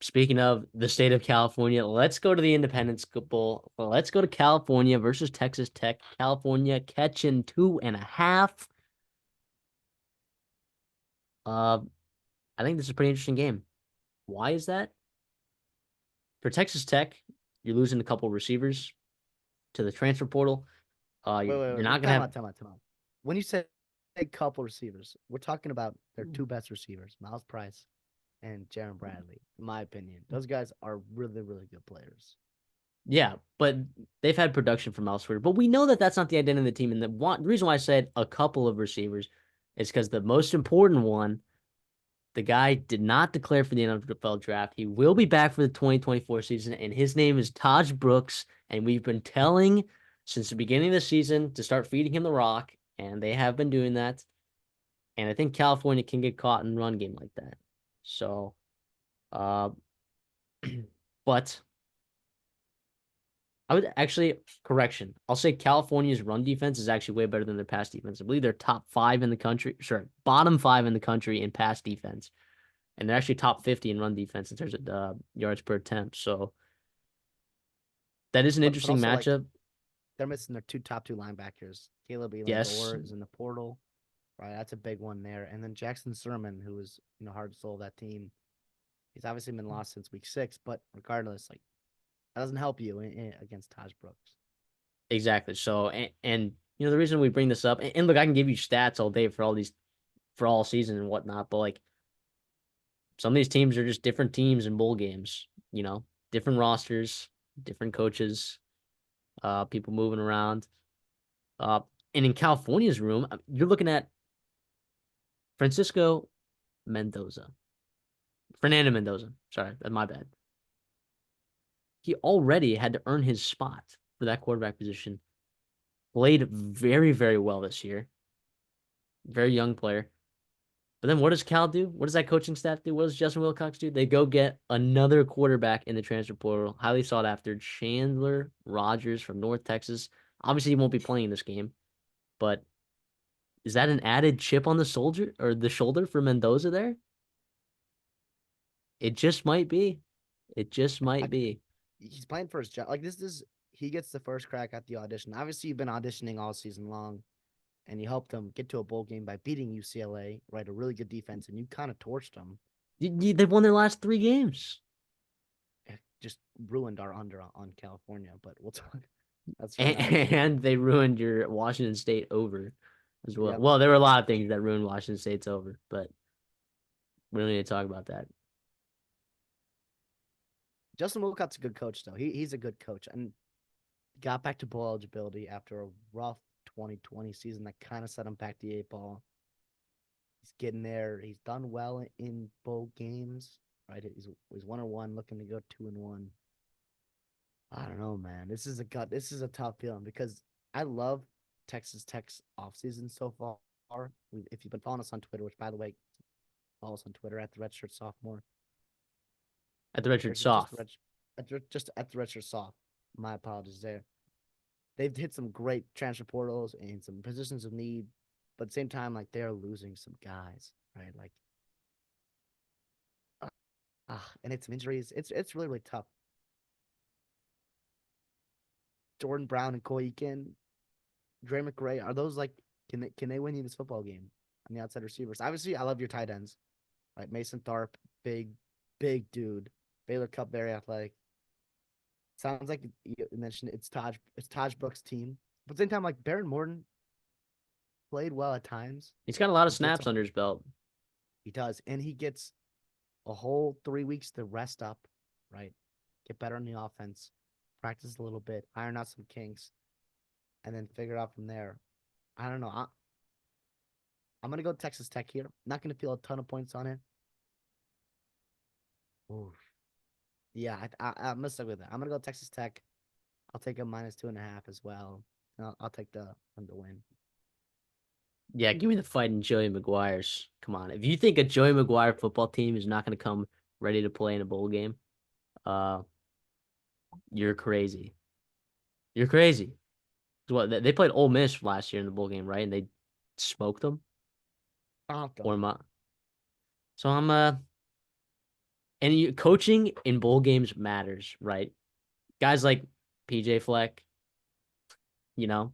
Speaking of the state of California, let's go to the Independence Bowl. Well, let's go to California versus Texas Tech. California catching 2.5. Uh, I think this is a pretty interesting game. Why is that? For Texas Tech, you're losing a couple receivers to the transfer portal. Wait, wait, You're wait. not gonna Time have. out, time out, time out. When you say a couple receivers, we're talking about their two best receivers, Miles Price and Jaron Bradley. In my opinion, those guys are really, really good players. Yeah, but they've had production from elsewhere. But we know that that's not the identity of the team. And the reason why I said a couple of receivers is because the most important one, the guy did not declare for the NFL draft. He will be back for the 2024 season, and his name is Taj Brooks. And we've been telling since the beginning of the season to start feeding him the rock, and they have been doing that. And I think California can get caught in run game like that. So, uh, but I would actually correction. I'll say California's run defense is actually way better than their pass defense. I believe they're top five in the country. Sure, bottom five in the country in pass defense, and they're actually top 50 in run defense in terms of yards per attempt. So that is an But interesting also like matchup. they're missing their top two linebackers. Caleb Elam Yes, Gore is in the portal, right? That's a big one there. And then Jackson Sermon, who is heart and soul of that team. He's obviously been lost since week 6, but regardless, like that doesn't help you against Taj Brooks. exactly. So and the reason we bring this up, and look, I can give you stats all day for all season and whatnot, but like some of these teams are just different teams in bowl games. Different rosters, different coaches, people moving around. Uh, and in California's room, you're looking at Francisco Mendoza, Fernando Mendoza. Sorry, that's my bad. He already had to earn his spot for that quarterback position. Played very, very well this year. Very young player. But then what does Cal do? What does that coaching staff do? What does Justin Wilcox do? They go get another quarterback in the transfer portal, highly sought after Chandler Rogers from North Texas. Obviously, he won't be playing this game, but is that an added chip on the soldier or the shoulder for Mendoza there? It just might be. It just I, might be. he's playing for his job. Like this is he gets the first crack at the audition. Obviously, you've been auditioning all season long, and you helped them get to a bowl game by beating UCLA, right? A really good defense, and you kind of torched them. They've won their last three games, It just ruined our under on California, but we'll talk. That's for and, another day. and they ruined your Washington State over as well. Yep. Well, there were a lot of things that ruined Washington State's over, but we don't need to talk about that. Justin Wilcott's a good coach, though. He's a good coach and got back to bowl eligibility after a rough 2020 season that kind of set him back the 8 ball. He's getting there. He's done well in bowl games, right? He's 1-1, looking to go 2-1. I don't know, man. This is a tough feeling because I love Texas Tech's offseason so far. If you've been following us on Twitter, which by the way, follow us on Twitter at the Redshirt Sophomore, At the Redshirt or is it just soft. just at the Redshirt Soft? My apologies there. They've hit some great transfer portals and some positions of need, but at the same time, like they're losing some guys, right? Like, and it's some injuries. It's really really tough. Jordan Brown and Koi Eakin, Dre McRae, are those like can they win you this football game on the outside receivers? Obviously, I love your tight ends, right? Mason Tharp, big dude. Baylor Cup, very athletic. Sounds like you mentioned it's Taj Brooks' team, but at the same time, like Baron Morton played well at times. He's got a lot of He gets snaps a under his belt. he does, and he gets a whole 3 weeks to rest up, right? Get better on the offense, practice a little bit, iron out some kinks, and then figure out from there. I don't know. I'm gonna go Texas Tech here. Not gonna feel a ton of points on it. Oof. Yeah, I'm gonna stick with it. I'm gonna go Texas Tech. I'll take a -2.5 as well. I'll take the win. Yeah, give me the fighting Joey McGuire's. Come on. If you think a Joey McGuire football team is not going to come ready to play in a bowl game, uh, you're crazy. You're crazy. What they played Ole Miss last year in the bowl game, right? And they smoked them. Stomped Or them. my so And coaching in bowl games matters, right? Guys like PJ Fleck, you know,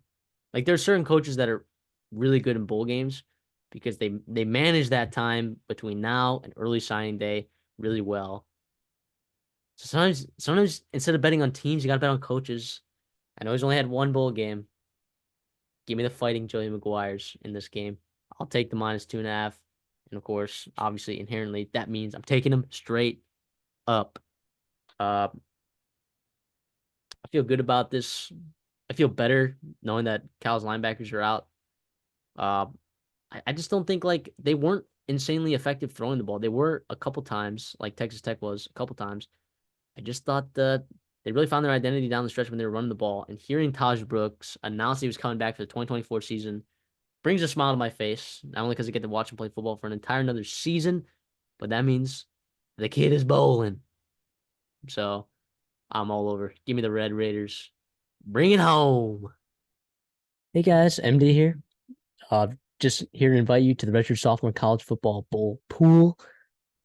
like there's certain coaches that are really good in bowl games because they manage that time between now and early signing day really well. So sometimes instead of betting on teams, you got to bet on coaches. I know he's only had one bowl game. Give me the fighting Joey McGuires in this game. I'll take the -2.5. And of course, obviously, inherently, that means I'm taking him straight up. Uh, I feel good about this. I feel better knowing that Cal's linebackers are out. Uh, I just don't think like they weren't insanely effective throwing the ball. They were a couple times, like Texas Tech was a couple times. I just thought that they really found their identity down the stretch when they were running the ball. And hearing Taj Brooks announce he was coming back for the 2024 season brings a smile to my face. Not only because I get to watch him play football for an entire another season, but that means the kid is bowling. So I'm all over. Give me the Red Raiders. Bring it home. Hey guys, MD here. Uh, just here to invite you to the Redshirt Sophomore College Football Bowl pool.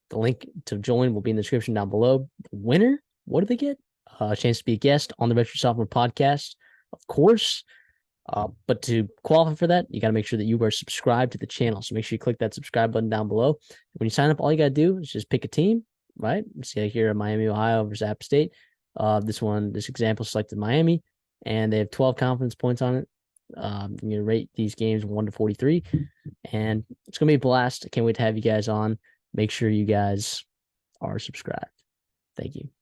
The link to join will be in the description down below. The winner, what do they get? A chance to be a guest on the Redshirt Sophomore podcast, of course. But to qualify for that, you got to make sure that you are subscribed to the channel. So make sure you click that subscribe button down below. When you sign up, all you got to do is just pick a team, right? See here at Miami, Ohio versus App State. This example selected Miami, and they have 12 confidence points on it. You're gonna rate these games 1 to 43, and it's gonna be a blast. I can't wait to have you guys on. Make sure you guys are subscribed. Thank you.